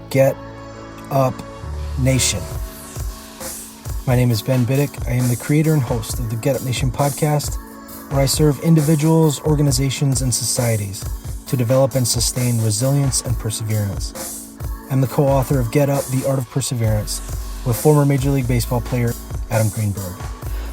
Get Up Nation. My name is Ben Biddick. I am the creator and host of the Get Up Nation podcast, where I serve individuals, organizations, and societies to develop and sustain resilience and perseverance. I'm the co-author of Get Up, The Art of Perseverance, with former Major League Baseball player Adam Greenberg.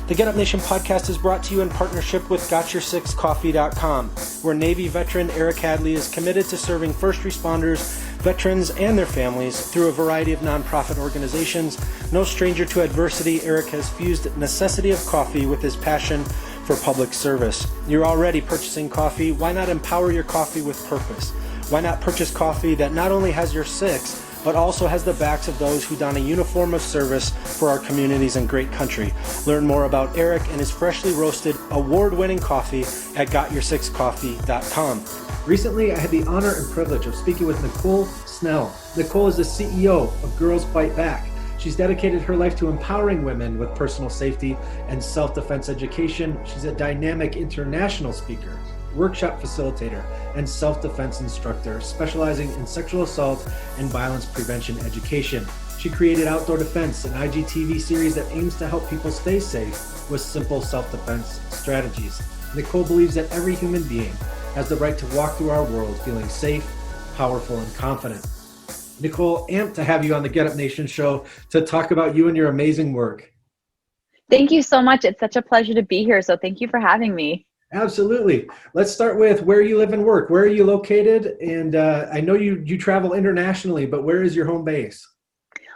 The Get Up Nation podcast is brought to you in partnership with GotYourSixCoffee.com, where Navy veteran Eric Hadley is committed to serving first responders, veterans, and their families through a variety of nonprofit organizations. No stranger to adversity, Eric has fused necessity of coffee with his passion for public service. You're already purchasing coffee. Why not empower your coffee with purpose? Why not purchase coffee that not only has your six, but also has the backs of those who don a uniform of service for our communities and great country? Learn more about Eric and his freshly roasted, award-winning coffee at GotYourSixCoffee.com. Recently, I had the honor and privilege of speaking with Nicole Snell. Nicole is the CEO of Girls Fight Back. She's dedicated her life to empowering women with personal safety and self-defense education. She's a dynamic international speaker, workshop facilitator, and self-defense instructor specializing in sexual assault and violence prevention education. She created Outdoor Defense, an IGTV series that aims to help people stay safe with simple self-defense strategies. Nicole believes that every human being has the right to walk through our world feeling safe, powerful, and confident. Nicole, amped to have you on the Get Up Nation show to talk about you and your amazing work. Thank you so much. It's such a pleasure to be here. So thank you for having me. Absolutely. Let's start with where you live and work. Where are you located? And I know you travel internationally, but where is your home base?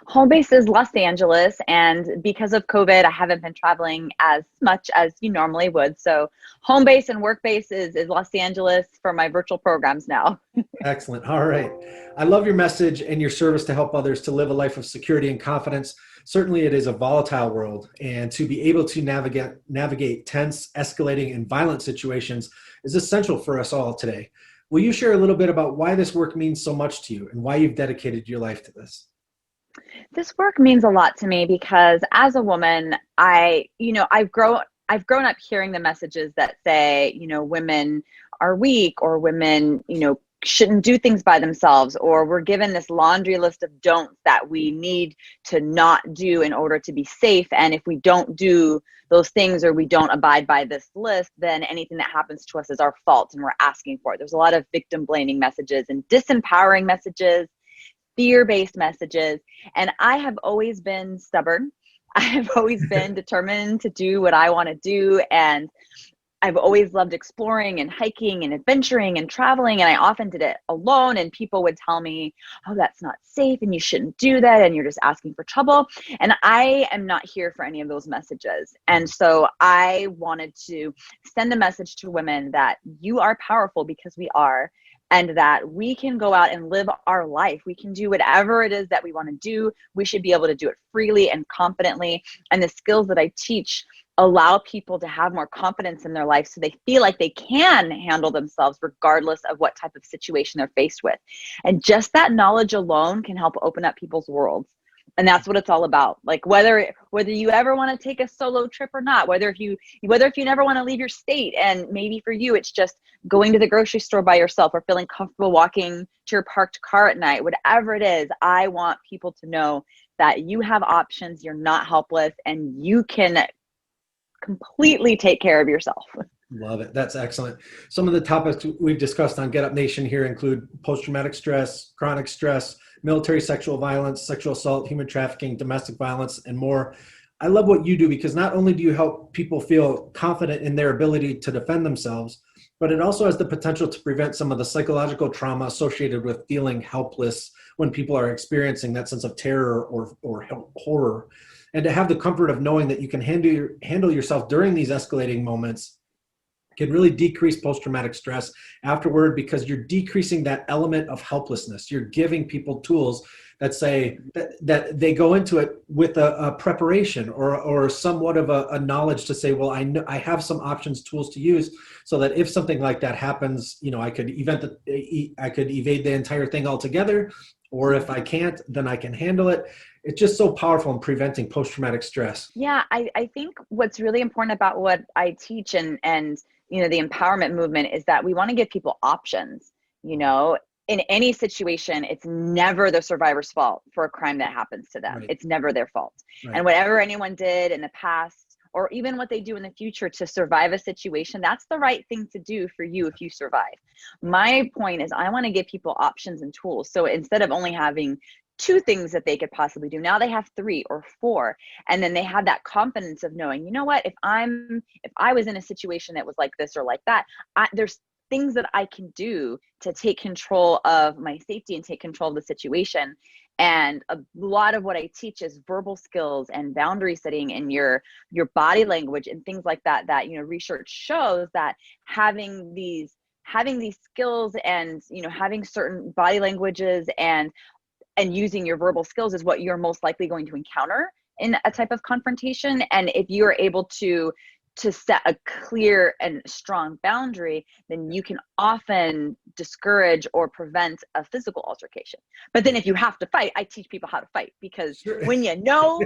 Home base is Los Angeles, and because of COVID, I haven't been traveling as much as you normally would. So home base and work base is Los Angeles for my virtual programs now. Excellent. All right. I love your message and your service to help others to live a life of security and confidence. Certainly it is a volatile world, and to be able to navigate tense, escalating, and violent situations is essential for us all today. Will you share a little bit about why this work means so much to you and why you've dedicated your life to this? This work means a lot to me because as a woman, I've grown up hearing the messages that say, women are weak, or women, shouldn't do things by themselves, or we're given this laundry list of don'ts that we need to not do in order to be safe. And if we don't do those things, or we don't abide by this list, then anything that happens to us is our fault and we're asking for it. There's a lot of victim blaming messages and disempowering messages, fear-based messages. And I have always been stubborn. I have always been determined to do what I want to do. And I've always loved exploring and hiking and adventuring and traveling. And I often did it alone. And people would tell me, oh, that's not safe and you shouldn't do that, and you're just asking for trouble. And I am not here for any of those messages. And so I wanted to send a message to women that you are powerful because we are, and that we can go out and live our life. We can do whatever it is that we want to do. We should be able to do it freely and confidently. And the skills that I teach allow people to have more confidence in their life so they feel like they can handle themselves regardless of what type of situation they're faced with. And just that knowledge alone can help open up people's worlds. And that's what it's all about. Like whether you ever want to take a solo trip or not, whether if you never want to leave your state, and maybe for you it's just going to the grocery store by yourself or feeling comfortable walking to your parked car at night, whatever it is, I want people to know that you have options, you're not helpless, and you can completely take care of yourself. Love it. That's excellent. Some of the topics we've discussed on Get Up Nation here include post-traumatic stress, chronic stress, military sexual violence, sexual assault, human trafficking, domestic violence, and more. I love what you do because not only do you help people feel confident in their ability to defend themselves, but it also has the potential to prevent some of the psychological trauma associated with feeling helpless when people are experiencing that sense of terror or horror. And to have the comfort of knowing that you can handle yourself during these escalating moments can really decrease post-traumatic stress afterward, because you're decreasing that element of helplessness. You're giving people tools that say that they go into it with a preparation or somewhat of a knowledge to say, well, I know I have some options, tools to use, so that if something like that happens, I could evade the entire thing altogether, or if I can't, then I can handle it. It's just so powerful in preventing post-traumatic stress. Yeah, I think what's really important about what I teach and the empowerment movement is that we want to give people options. in any situation, it's never the survivor's fault for a crime that happens to them. Right. It's never their fault. Right. And whatever anyone did in the past, or even what they do in the future to survive a situation, that's the right thing to do for you if you survive. My point is, I want to give people options and tools. So instead of only having 2 things that they could possibly do, now they have 3 or 4. And then they have that confidence of knowing, you know what, if I was in a situation that was like this or like that, there's things that I can do to take control of my safety and take control of the situation. And a lot of what I teach is verbal skills and boundary setting and your body language and things like that, research shows that having these skills and, having certain body languages and using your verbal skills is what you're most likely going to encounter in a type of confrontation. And if you are able to set a clear and strong boundary, then you can often discourage or prevent a physical altercation. But then if you have to fight, I teach people how to fight, because Sure. when you know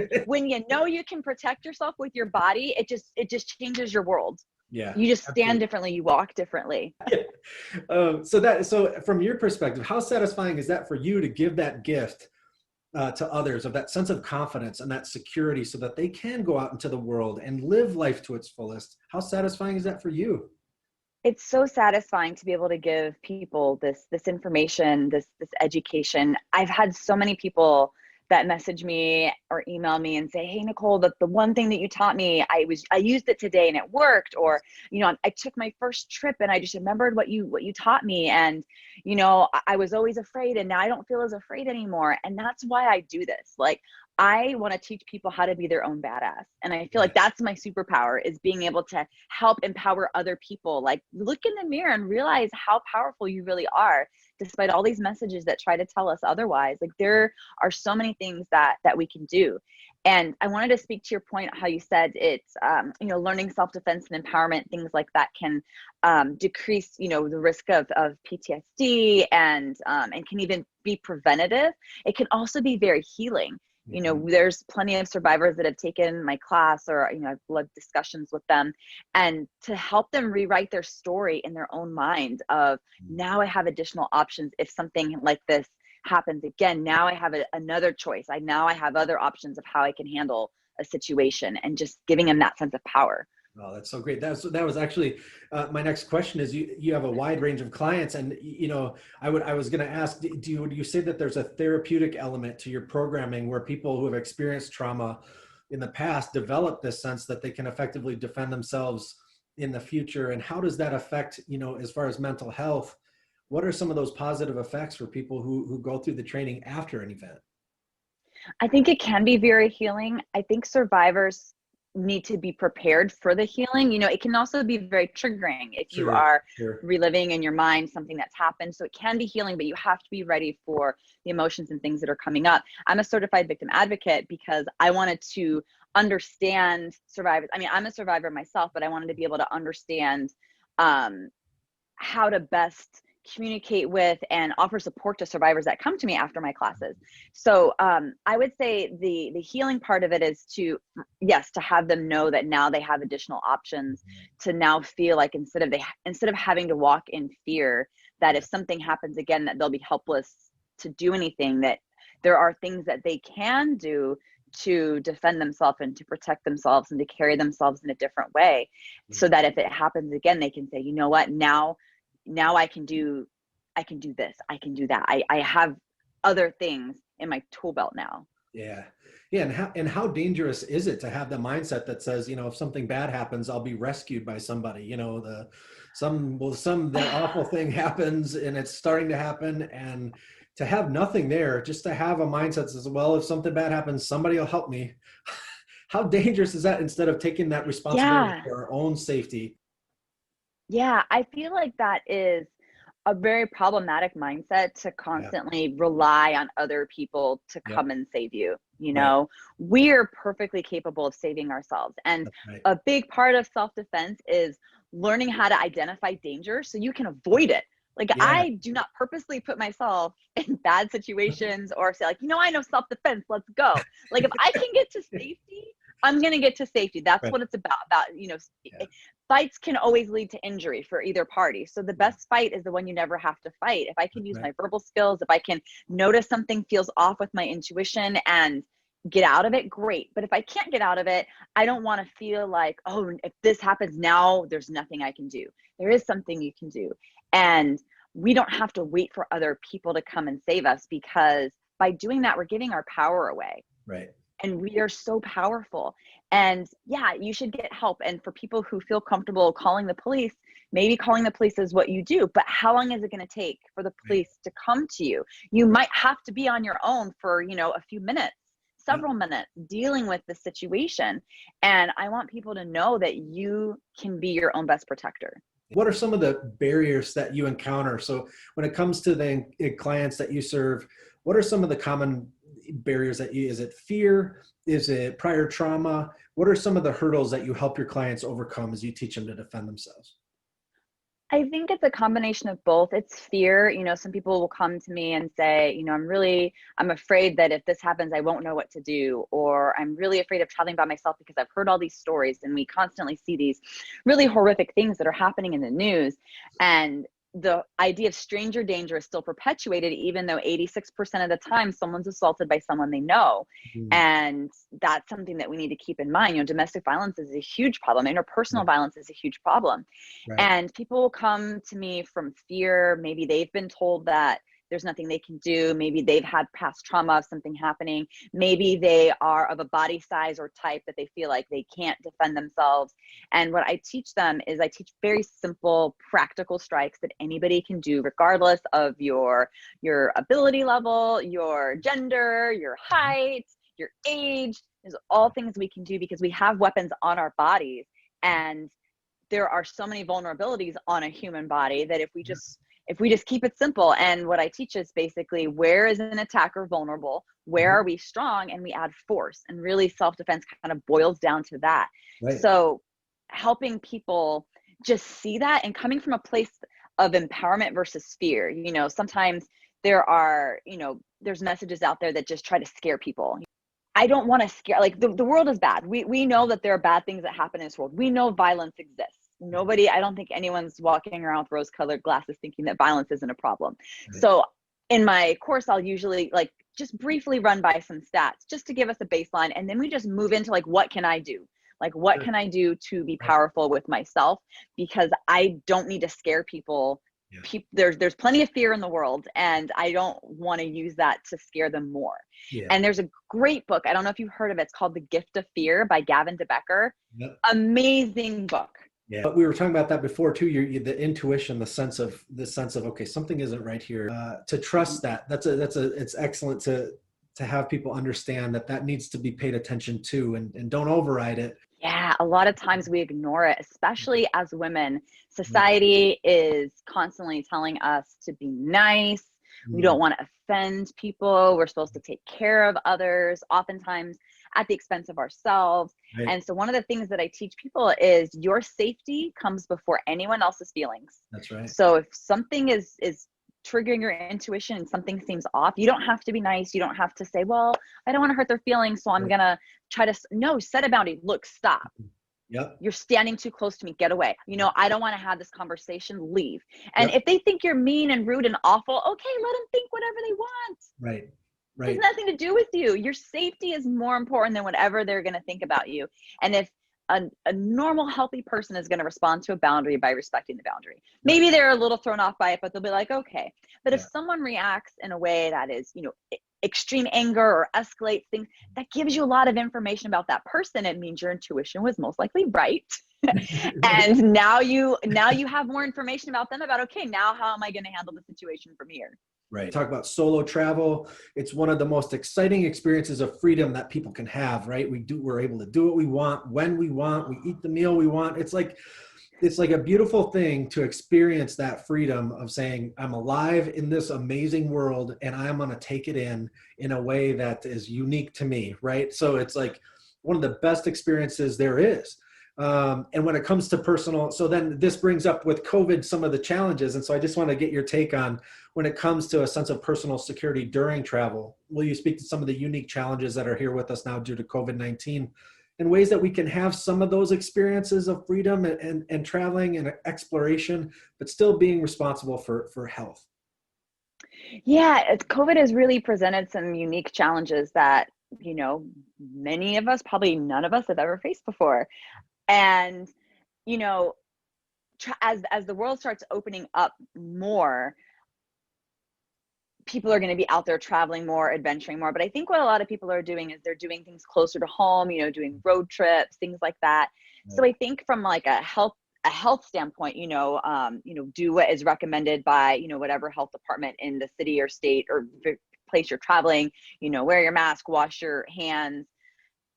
you can protect yourself with your body, it just changes your world. Yeah. You just stand Absolutely. differently, you walk differently. So from your perspective, how satisfying is that for you to give that gift to others, of that sense of confidence and that security, so that they can go out into the world and live life to its fullest? How satisfying is that for you? It's so satisfying to be able to give people this information, this education. I've had so many people that message me or email me and say, hey, Nicole, the one thing that you taught me, I used it today and it worked. Or, I took my first trip and I just remembered what you taught me. And, I was always afraid and now I don't feel as afraid anymore. And that's why I do this. Like, I want to teach people how to be their own badass. And I feel like that's my superpower, is being able to help empower other people. Like, look in the mirror and realize how powerful you really are, despite all these messages that try to tell us otherwise. Like, there are so many things that we can do. And I wanted to speak to your point, how you said it's, learning self-defense and empowerment, things like that can decrease, the risk of PTSD and can even be preventative. It can also be very healing. There's plenty of survivors that have taken my class, or, I've led discussions with them, and to help them rewrite their story in their own mind of, now I have additional options. If something like this happens again, now I have another choice. Now I have other options of how I can handle a situation, and just giving them that sense of power. Oh, that's so great. That was actually my next question. Is you have a wide range of clients, and I was going to ask, do you say that there's a therapeutic element to your programming, where people who have experienced trauma in the past develop this sense that they can effectively defend themselves in the future? And how does that affect, as far as mental health? What are some of those positive effects for people who go through the training after an event? I think it can be very healing. I think survivors need to be prepared for the healing. It can also be very triggering if you are reliving in your mind something that's happened. So it can be healing, but you have to be ready for the emotions and things that are coming up. I'm a certified victim advocate because I wanted to understand survivors. I mean, I'm a survivor myself, but I wanted to be able to understand how to best communicate with and offer support to survivors that come to me after my classes. So I would say the healing part of it is to have them know that now they have additional options, to now feel like instead of having to walk in fear that if something happens again, that they'll be helpless to do anything, that there are things that they can do to defend themselves and to protect themselves and to carry themselves in a different way, so that if it happens again, they can say, you know what, now I can do this, I can do that. I have other things in my tool belt now. Yeah. And how dangerous is it to have the mindset that says, if something bad happens, I'll be rescued by somebody, that awful thing happens and it's starting to happen, and to have nothing there, just to have a mindset that says, well, if something bad happens, somebody will help me. How dangerous is that, instead of taking that responsibility for our own safety? Yeah, I feel like that is a very problematic mindset, to constantly rely on other people to come and save you. We are perfectly capable of saving ourselves. And a big part of self-defense is learning how to identify danger so you can avoid it. Like, I do not purposely put myself in bad situations or say, like, I know self-defense, let's go. Like, if I can get to safety, I'm going to get to safety. That's what it's about, fights can always lead to injury for either party. So the best fight is the one you never have to fight. If I can use my verbal skills, if I can notice something feels off with my intuition and get out of it, great. But if I can't get out of it, I don't want to feel like, oh, if this happens now, there's nothing I can do. There is something you can do. And we don't have to wait for other people to come and save us, because by doing that, we're giving our power away. Right. And we are so powerful. And yeah, you should get help. And for people who feel comfortable calling the police, maybe calling the police is what you do, but how long is it going to take for the police to come to you? You might have to be on your own for, a few minutes, several minutes, dealing with the situation. And I want people to know that you can be your own best protector. What are some of the barriers that you encounter? So when it comes to the clients that you serve, what are some of the common barriers is it fear? Is it prior trauma? What are some of the hurdles that you help your clients overcome as you teach them to defend themselves? I think it's a combination of both. It's fear. Some people will come to me and say, I'm afraid that if this happens, I won't know what to do, or I'm really afraid of traveling by myself because I've heard all these stories, and we constantly see these really horrific things that are happening in the news. And the idea of stranger danger is still perpetuated, even though 86% of the time someone's assaulted by someone they know. Mm-hmm. And that's something that we need to keep in mind. Domestic violence is a huge problem. Interpersonal violence is a huge problem. Right. And people will come to me from fear. Maybe they've been told that there's nothing they can do. Maybe they've had past trauma of something happening. Maybe they are of a body size or type that they feel like they can't defend themselves. And what I teach them is I teach very simple, practical strikes that anybody can do, regardless of your ability level, your gender, your height, your age. There's all things we can do because we have weapons on our bodies. And there are so many vulnerabilities on a human body that if we just keep it simple, and what I teach is basically, where is an attacker vulnerable? Where are we strong? And we add force, and really self-defense kind of boils down to that. Right. So helping people just see that, and coming from a place of empowerment versus fear. Sometimes there are, there's messages out there that just try to scare people. I don't want to scare, like the world is bad. We know that there are bad things that happen in this world. We know violence exists. I don't think anyone's walking around with rose-colored glasses thinking that violence isn't a problem. Right. So in my course, I'll usually just briefly run by some stats just to give us a baseline. And then we just move into what can I do? What can I do to be powerful with myself? Because I don't need to scare people. Yeah. There's plenty of fear in the world, and I don't want to use that to scare them more. Yeah. And there's a great book. I don't know if you've heard of it. It's called The Gift of Fear by Gavin DeBecker. Yep. Amazing book. Yeah, but we were talking about that before too. The intuition, the sense of okay, something isn't right here. To trust that. It's excellent to have people understand that needs to be paid attention to, and don't override it. Yeah, a lot of times we ignore it, especially as women. Society is constantly telling us to be nice. We don't want to offend people. We're supposed to take care of others, oftentimes at the expense of ourselves. Right. And so one of the things that I teach people is your safety comes before anyone else's feelings. That's right. So if something is triggering your intuition and something seems off, you don't have to be nice. You don't have to say, well, I don't want to hurt their feelings, so I'm going to try to, no, set a boundary. Look, stop. Yep. You're standing too close to me. Get away. I don't want to have this conversation. Leave. And if they think you're mean and rude and awful, okay, let them think whatever they want. Right. Right. It has nothing to do with you. Your safety is more important than whatever they're going to think about you. And if a normal, healthy person is going to respond to a boundary by respecting the boundary, maybe they're a little thrown off by it, but they'll be like, okay. But if someone reacts in a way that is, extreme anger or escalates things, that gives you a lot of information about that person. It means your intuition was most likely right. And now you have more information about them about, okay, now how am I going to handle the situation from here? Right. Talk about solo travel. It's one of the most exciting experiences of freedom that people can have, right? We're able to do what we want, when we want, we eat the meal we want. It's like a beautiful thing to experience that freedom of saying, I'm alive in this amazing world, and I'm going to take it in a way that is unique to me, right? So it's like one of the best experiences there is. And when it comes to personal, so then this brings up with COVID some of the challenges. And so I just want to get your take on when it comes to a sense of personal security during travel. Will you speak to some of the unique challenges that are here with us now due to COVID-19 and ways that we can have some of those experiences of freedom and traveling and exploration, but still being responsible for health. Yeah, COVID has really presented some unique challenges that, many of us, probably none of us have ever faced before. And, you know, as the world starts opening up more, people are going to be out there traveling more, adventuring more. But I think what a lot of people are doing is they're doing things closer to home, doing road trips, things like that. Right. So I think from like a health standpoint, do what is recommended by, whatever health department in the city or state or place you're traveling, wear your mask, wash your hands.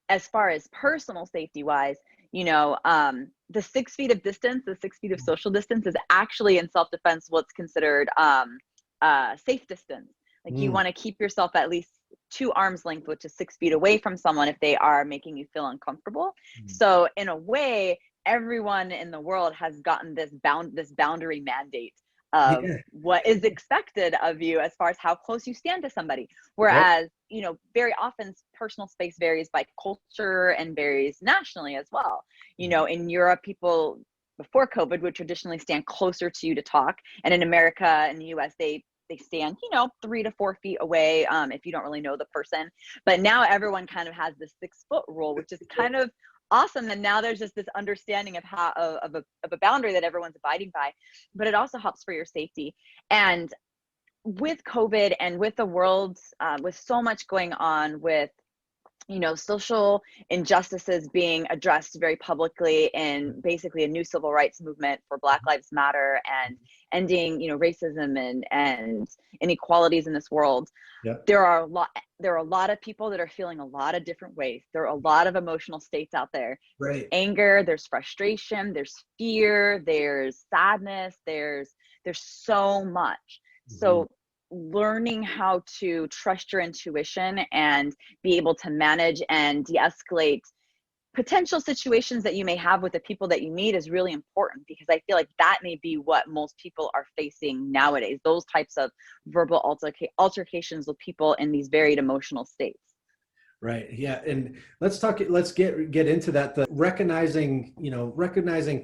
As far as personal safety wise, the 6 feet of distance, the 6 feet of social distance is actually in self-defense what's considered safe distance. Like you want to keep yourself at least 2 arms length, which is 6 feet away from someone if they are making you feel uncomfortable. So in a way, everyone in the world has gotten this boundary mandate of what is expected of you as far as how close you stand to somebody. Whereas, very often personal space varies by culture and varies nationally as well. In Europe, people before COVID would traditionally stand closer to you to talk. And in America and the US, they stand, 3 to 4 feet away if you don't really know the person. But now everyone kind of has this 6-foot rule, which is kind of awesome. And now there's just this understanding of how of a boundary that everyone's abiding by, but it also helps for your safety. And with COVID and with the world, with so much going on with, social injustices being addressed very publicly in basically a new civil rights movement for Black Lives Matter and ending, racism and inequalities in this world. There are a lot of people that are feeling a lot of different ways. There are a lot of emotional states out there. There's anger, there's frustration, there's fear, there's sadness, there's so much. So learning how to trust your intuition and be able to manage and de-escalate potential situations that you may have with the people that you meet is really important, because I feel like that may be what most people are facing nowadays, those types of verbal altercations with people in these varied emotional states. Right. Yeah. And let's get into that. The recognizing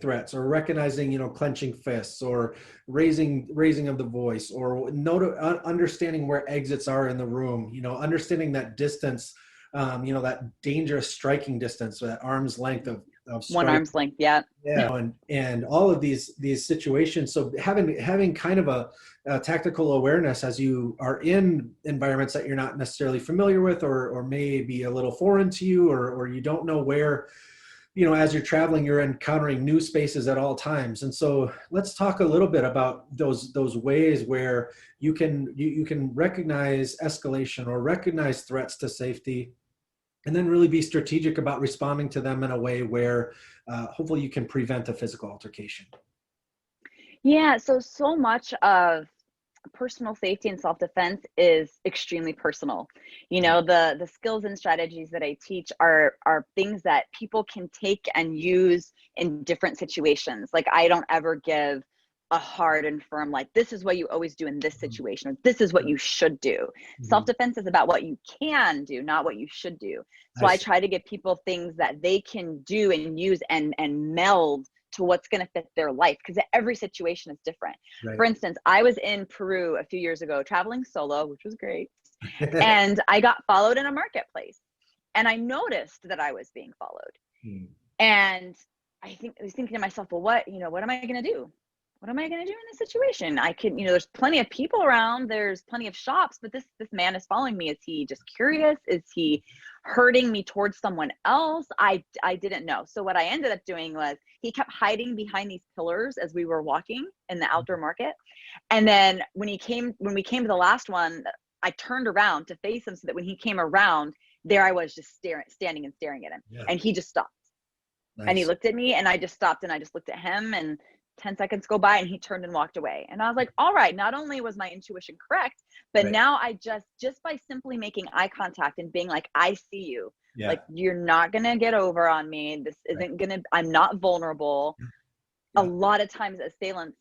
threats, or recognizing, clenching fists, or raising of the voice, or understanding where exits are in the room, understanding that distance, that dangerous striking distance, that arm's length of 1 arm's length. Yeah. And all of these situations. So having kind of a tactical awareness as you are in environments that you're not necessarily familiar with, or may be a little foreign to you, or you don't know where, as you're traveling, you're encountering new spaces at all times. And so let's talk a little bit about those ways where you can recognize escalation or recognize threats to safety, and then really be strategic about responding to them in a way where hopefully you can prevent a physical altercation. Yeah, so much of personal safety and self-defense is extremely personal. The skills and strategies that I teach are things that people can take and use in different situations. Like I don't ever give a hard and firm, like, this is what you always do in this situation, or this is what you should do. Self-defense is about what you can do, not what you should do. So I try to give people things that they can do and use and meld to what's going to fit their life, because every situation is different. For instance, I was in Peru a few years ago traveling solo, which was great. And I got followed in a marketplace, and I noticed that I was being followed. And I was thinking to myself, well, what am I going to do? What am I going to do in this situation? I can, there's plenty of people around, there's plenty of shops, but this man is following me. Is he just curious? Is he hurting me towards someone else? I didn't know. So what I ended up doing was he kept hiding behind these pillars as we were walking in the outdoor market. And then when we came to the last one, I turned around to face him so that when he came around, there I was just standing and staring at him. And he just stopped. And he looked at me, and I just stopped, and I just looked at him, and 10 seconds go by and he turned and walked away. And I was like, all right, not only was my intuition correct, but now I just by simply making eye contact and being like, I see you, like, you're not going to get over on me. This isn't going to, I'm not vulnerable. A lot of times assailants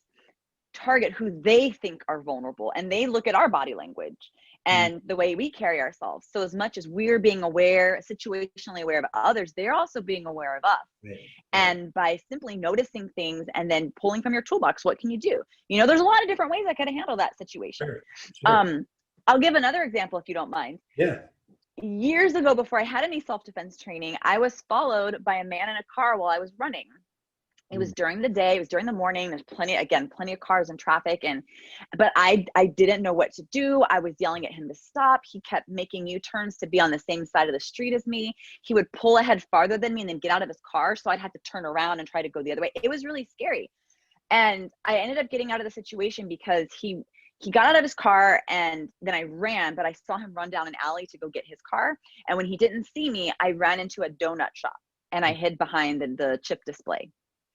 target who they think are vulnerable, and they look at our body language and the way we carry ourselves. So as much as we're being aware, situationally aware of others, they're also being aware of us. Right. And by simply noticing things and then pulling from your toolbox, what can you do? You know, there's a lot of different ways I could handle that situation. Sure. I'll give another example if you don't mind. Yeah. Years ago, before I had any self-defense training, I was followed by a man in a car while I was running. It was during the day, it was during the morning. There's plenty of cars and traffic. But I didn't know what to do. I was yelling at him to stop. He kept making U-turns to be on the same side of the street as me. He would pull ahead farther than me and then get out of his car. So I'd have to turn around and try to go the other way. It was really scary. And I ended up getting out of the situation because he got out of his car, and then I ran, but I saw him run down an alley to go get his car. And when he didn't see me, I ran into a donut shop and I hid behind the chip display.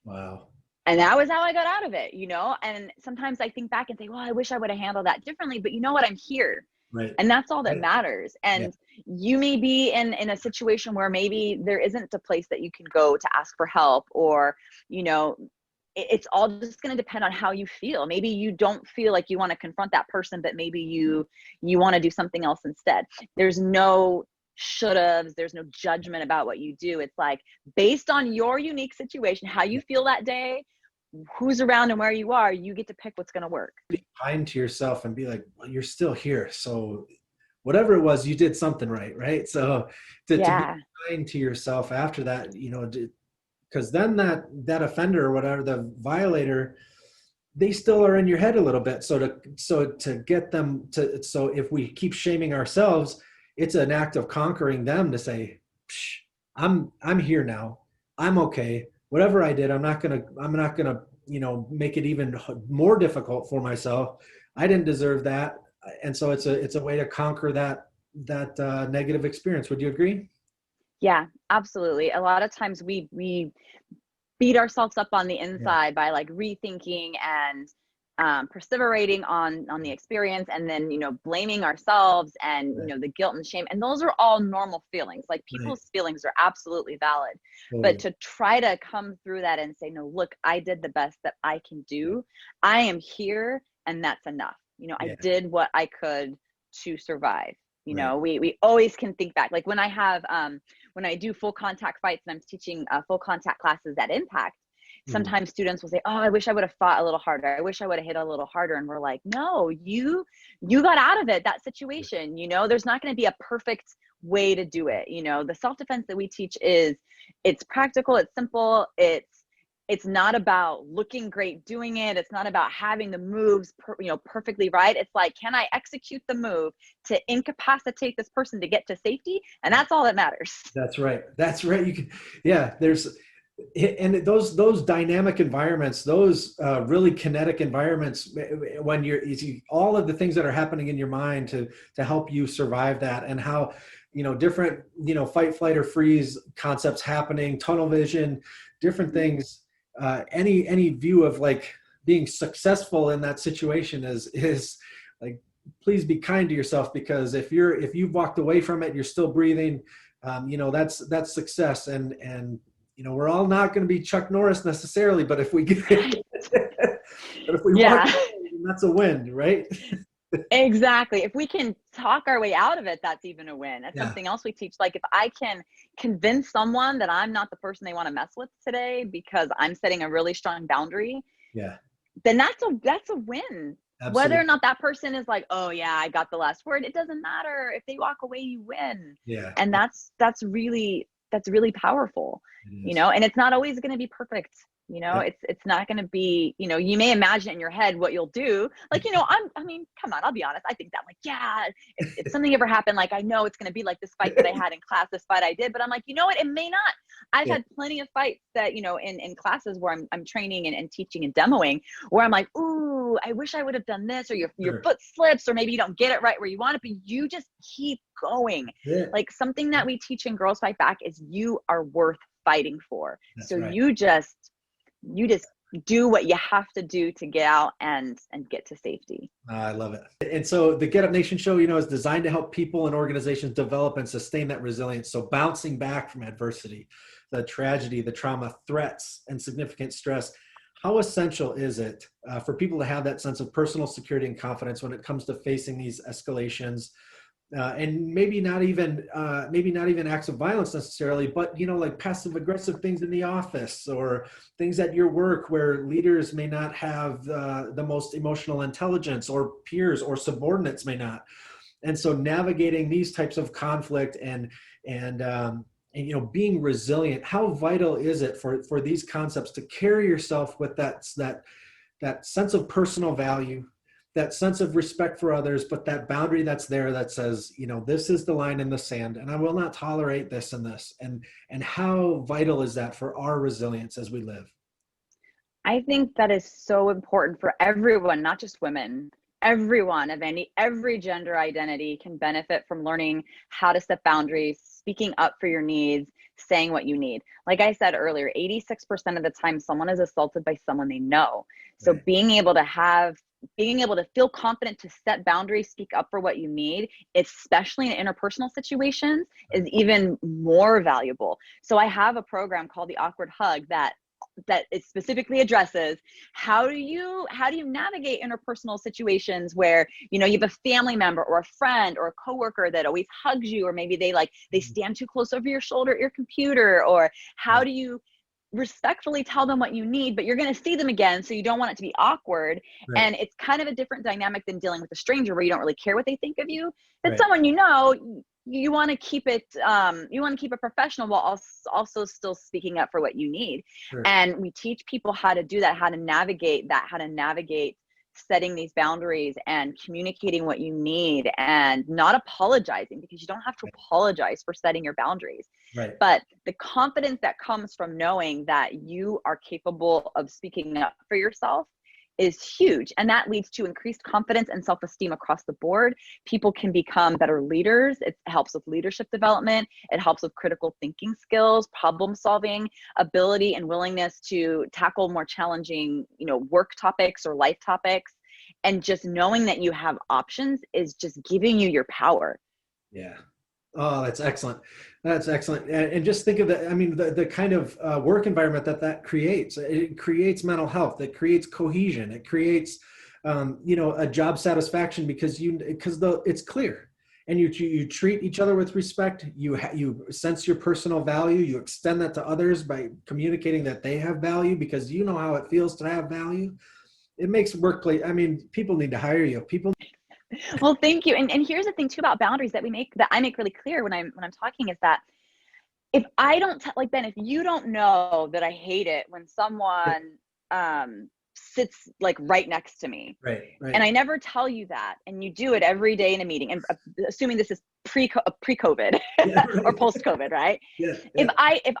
Wow. And that was how I got out of it, you know? And sometimes I think back and say, well, I wish I would have handled that differently, but you know what? I'm here. Right. And that's all that matters. And you may be in a situation where maybe there isn't a place that you can go to ask for help, or, you know, it's all just going to depend on how you feel. Maybe you don't feel like you want to confront that person, but maybe you want to do something else instead. There's no should-haves, there's no judgment about what you do. It's like, based on your unique situation, how you feel that day, who's around and where you are, you get to pick what's going to work. Be kind to yourself and be like, well, you're still here. So whatever it was, you did something right? So to be kind to yourself after that, you know, because then that offender or whatever, the violator, they still are in your head a little bit. So to get them to, so if we keep shaming ourselves, it's an act of conquering them to say, I'm here now. I'm okay. Whatever I did, I'm not gonna, you know, make it even more difficult for myself. I didn't deserve that. And so it's a way to conquer that negative experience. Would you agree? Yeah, absolutely. A lot of times we beat ourselves up on the inside by like rethinking and perseverating on the experience, and then, you know, blaming ourselves and, you know, the guilt and shame. And those are all normal feelings. Like, people's feelings are absolutely valid. But to try to come through that and say, no, look, I did the best that I can do. I am here, and that's enough. You know, I did what I could to survive. You know, we always can think back. Like when I do full contact fights and I'm teaching full contact classes at Impact, sometimes students will say, oh, I wish I would have fought a little harder. I wish I would have hit a little harder. And we're like, no, you got out of it, that situation. You know, there's not going to be a perfect way to do it. You know, the self-defense that we teach it's practical, it's simple, it's not about looking great doing it. It's not about having the moves, perfectly right. It's like, can I execute the move to incapacitate this person to get to safety? And that's all that matters. That's right. You can, and those dynamic environments, those really kinetic environments, when you see all of the things that are happening in your mind to help you survive that, and how, you know, different, you know, fight, flight, or freeze concepts happening, tunnel vision, different things. Any view of like being successful in that situation is like, please be kind to yourself, because if you've walked away from it, you're still breathing, you know, that's success. And you know, we're all not going to be Chuck Norris necessarily, but if we get walk away, that's a win, right? Exactly. If we can talk our way out of it, that's even a win. That's something else we teach. Like, if I can convince someone that I'm not the person they want to mess with today because I'm setting a really strong boundary, then that's a win. Absolutely. Whether or not that person is like, oh yeah, I got the last word, it doesn't matter. If they walk away, you win. Yeah. And that's really powerful, you know, and it's not always going to be perfect. You know, it's not going to be, you know, you may imagine in your head what you'll do. Like, you know, I mean, come on, I'll be honest. I think that, like, if something ever happened, like, I know it's going to be like this fight that I had in class, this fight I did, but I'm like, you know what, it may not. I've had plenty of fights that, you know, in classes where I'm training and teaching and demoing, where I'm like, ooh, I wish I would have done this, or your foot slips, or maybe you don't get it right where you want it, but you just keep going. Like, something that we teach in Girls Fight Back is you are worth fighting for. That's right. You just do what you have to do to get out and get to safety. I love it. And so the Get Up Nation show, you know, is designed to help people and organizations develop and sustain that resilience. So bouncing back from adversity, the tragedy, the trauma, threats, and significant stress. how essential is it for people to have that sense of personal security and confidence when it comes to facing these escalations? And maybe not even acts of violence necessarily, but like passive aggressive things in the office or things at your work where leaders may not have the most emotional intelligence, or peers or subordinates may not. And so navigating these types of conflict and being resilient, how vital is it for these concepts to carry yourself with that sense of personal value, that sense of respect for others, but that boundary that's there that says, this is the line in the sand and I will not tolerate this and this. And how vital is that for our resilience as we live? I think that is so important for everyone, not just women. Everyone of every gender identity can benefit from learning how to set boundaries, speaking up for your needs, saying what you need. Like I said earlier, 86% of the time someone is assaulted by someone they know. So Right. being able to feel confident to set boundaries, speak up for what you need, especially in interpersonal situations, is even more valuable. So I have a program called the Awkward Hug that it specifically addresses how do you navigate interpersonal situations where you have a family member or a friend or a coworker that always hugs you, or maybe they stand too close over your shoulder at your computer, or how do you respectfully tell them what you need, but you're going to see them again, so you don't want it to be awkward. Right. And it's kind of a different dynamic than dealing with a stranger where you don't really care what they think of you. But Right. someone you want to keep it professional while also still speaking up for what you need. Sure. And we teach people how to do that, how to navigate setting these boundaries and communicating what you need and not apologizing, because you don't have to apologize for setting your boundaries. Right. But the confidence that comes from knowing that you are capable of speaking up for yourself is huge. And that leads to increased confidence and self-esteem across the board. People can become better leaders. It helps with leadership development. It helps with critical thinking skills, problem solving ability, and willingness to tackle more challenging, work topics or life topics. And just knowing that you have options is just giving you your power. Yeah. Oh, that's excellent. That's excellent. And just think of the kind of work environment that creates. It creates mental health. It creates cohesion. It creates, a job satisfaction because it's clear, and you treat each other with respect. You sense your personal value. You extend that to others by communicating that they have value, because you know how it feels to have value. It makes workplace. People need to hire you. Well, thank you. And here's the thing too about boundaries that I make really clear when I'm talking, is that if I don't like, Ben, if you don't know that I hate it when someone sits like right next to me, right. And I never tell you that, and you do it every day in a meeting, and assuming this is pre-COVID Yeah, right. or post-COVID, right? Yeah. If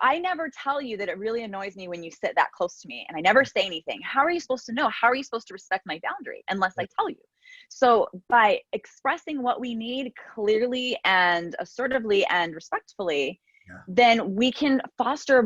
I never tell you that it really annoys me when you sit that close to me and I never say anything, how are you supposed to know? How are you supposed to respect my boundary unless I tell you? So by expressing what we need clearly and assertively and respectfully, then we can foster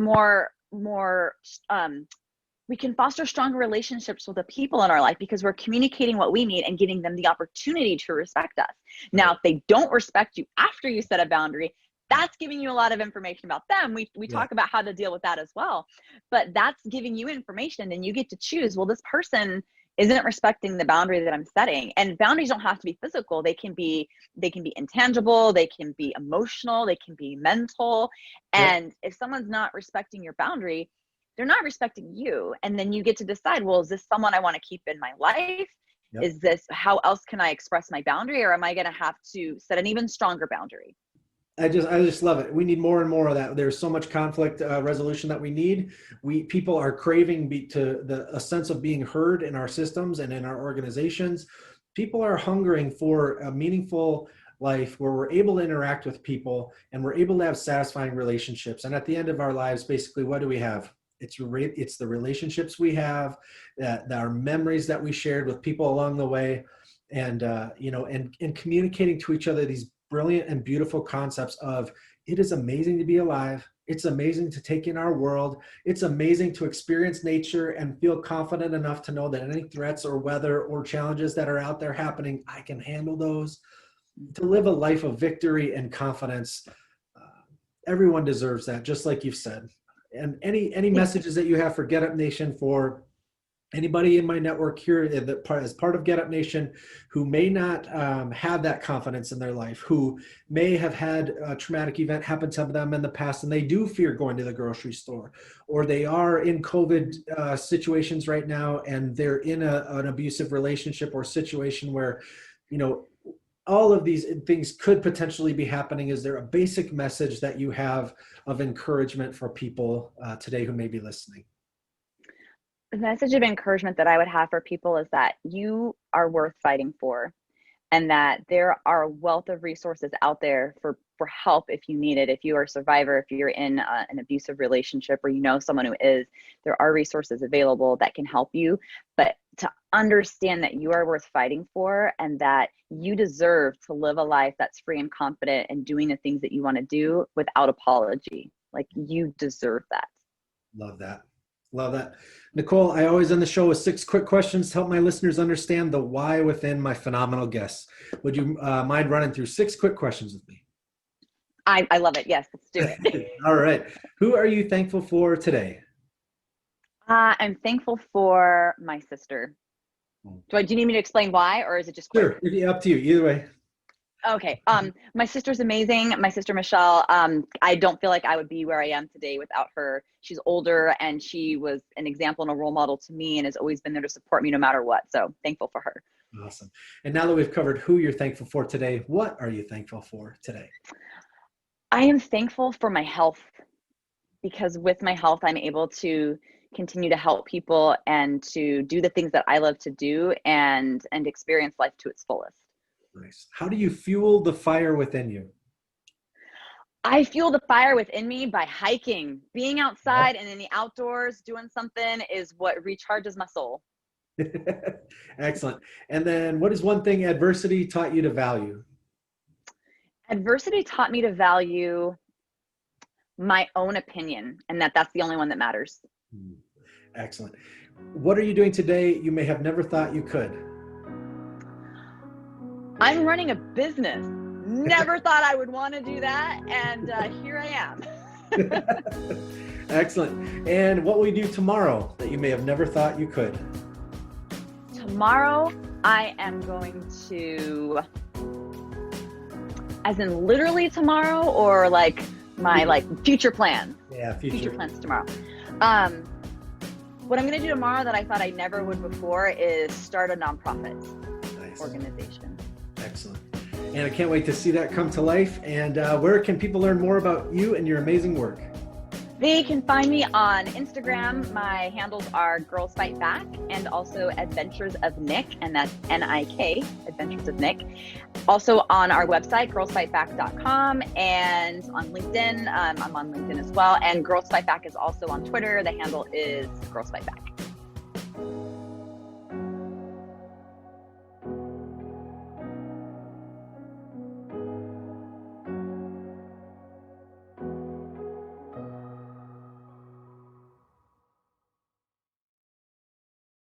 stronger relationships with the people in our life, because we're communicating what we need and giving them the opportunity to respect us. Now, if they don't respect you after you set a boundary, that's giving you a lot of information about them. We talk about how to deal with that as well, but that's giving you information, and you get to choose, well, this person isn't respecting the boundary that I'm setting. And boundaries don't have to be physical. They can be intangible, they can be emotional, they can be mental. And if someone's not respecting your boundary, they're not respecting you. And then you get to decide, well, is this someone I want to keep in my life? Is this, how else can I express my boundary? Or am I going to have to set an even stronger boundary? I just love it. We need more and more of that. There's so much conflict resolution that we need. People are craving a sense of being heard in our systems and in our organizations. People are hungering for a meaningful life where we're able to interact with people and we're able to have satisfying relationships. And at the end of our lives, basically, what do we have? It's the relationships we have, our memories that we shared with people along the way, and communicating to each other these brilliant and beautiful concepts of, it is amazing to be alive. It's amazing to take in our world. It's amazing to experience nature and feel confident enough to know that any threats or weather or challenges that are out there happening, I can handle those. To live a life of victory and confidence. Everyone deserves that, just like you've said. And any messages that you have for Get Up Nation for anybody in my network here as part of Get Up Nation who may not have that confidence in their life, who may have had a traumatic event happen to them in the past and they do fear going to the grocery store, or they are in COVID situations right now and they're in an abusive relationship or situation where, all of these things could potentially be happening. Is there a basic message that you have of encouragement for people today who may be listening? The message of encouragement that I would have for people is that you are worth fighting for, and that there are a wealth of resources out there for help if you need it. If you are a survivor, if you're in an abusive relationship, or someone who is, there are resources available that can help you. But to understand that you are worth fighting for, and that you deserve to live a life that's free and confident and doing the things that you want to do without apology. Like, you deserve that. Love that. Love that. Nicole, I always end the show with 6 quick questions to help my listeners understand the why within my phenomenal guests. Would you mind running through 6 quick questions with me? I love it. Yes, let's do it. All right. Who are you thankful for today? I'm thankful for my sister. Do you need me to explain why, or is it just quick? Sure. Up to you. Either way. Okay. My sister's amazing. My sister, Michelle, I don't feel like I would be where I am today without her. She's older and she was an example and a role model to me and has always been there to support me no matter what. So thankful for her. Awesome. And now that we've covered who you're thankful for today, what are you thankful for today? I am thankful for my health, because with my health, I'm able to continue to help people and to do the things that I love to do and experience life to its fullest. Nice. How do you fuel the fire within you? I fuel the fire within me by hiking. Being outside and in the outdoors doing something is what recharges my soul. Excellent. And then what is one thing adversity taught you to value? Adversity taught me to value my own opinion, and that's the only one that matters. Excellent. What are you doing today you may have never thought you could? I'm running a business. Never thought I would want to do that, and here I am. Excellent. And what will you do tomorrow that you may have never thought you could? Tomorrow, I am going to, as in literally tomorrow, or like my future plans? Yeah, future plans tomorrow. What I'm going to do tomorrow that I thought I never would before is start a nonprofit organization. Excellent. And I can't wait to see that come to life. And where can people learn more about you and your amazing work? They can find me on Instagram. My handles are Girls Fight Back, and also Adventures of Nick, and that's N-I-K, Adventures of Nick. Also on our website, girlsfightback.com, and on LinkedIn. I'm on LinkedIn as well. And Girls Fight Back is also on Twitter. The handle is Girls Fight Back.